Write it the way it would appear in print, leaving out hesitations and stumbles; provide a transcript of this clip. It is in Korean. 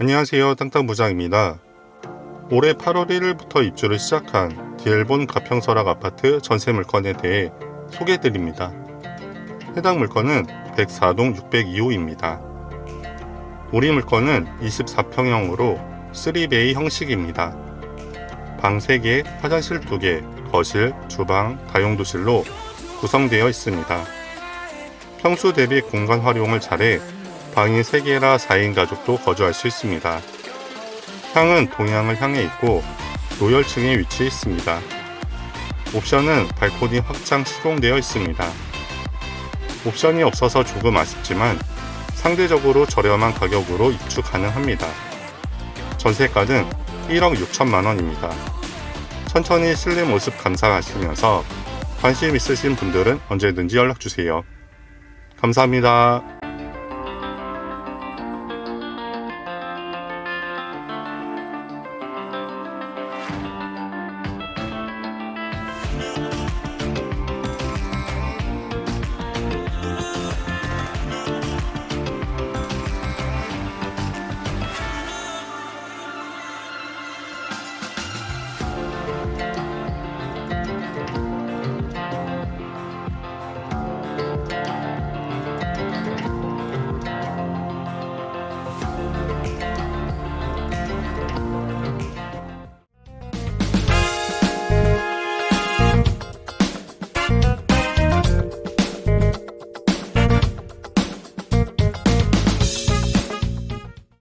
안녕하세요. 땅땅부장입니다. 올해 8월 1일부터 입주를 시작한 디엘본 가평설악 아파트 전세 물건에 대해 소개해드립니다. 해당 물건은 104동 602호입니다. 우리 물건은 24평형으로 3베이 형식입니다. 방 3개, 화장실 2개, 거실, 주방, 다용도실로 구성되어 있습니다. 평수 대비 공간 활용을 잘해 방이 3개라 4인 가족도 거주할 수 있습니다. 향은 동향을 향해 있고 노열층에 위치해 있습니다. 옵션은 발코니 확장 시공되어 있습니다. 옵션이 없어서 조금 아쉽지만 상대적으로 저렴한 가격으로 입주 가능합니다. 전세가는 1억 6천만 원입니다. 천천히 실내 모습 감상하시면서 관심 있으신 분들은 언제든지 연락주세요. 감사합니다.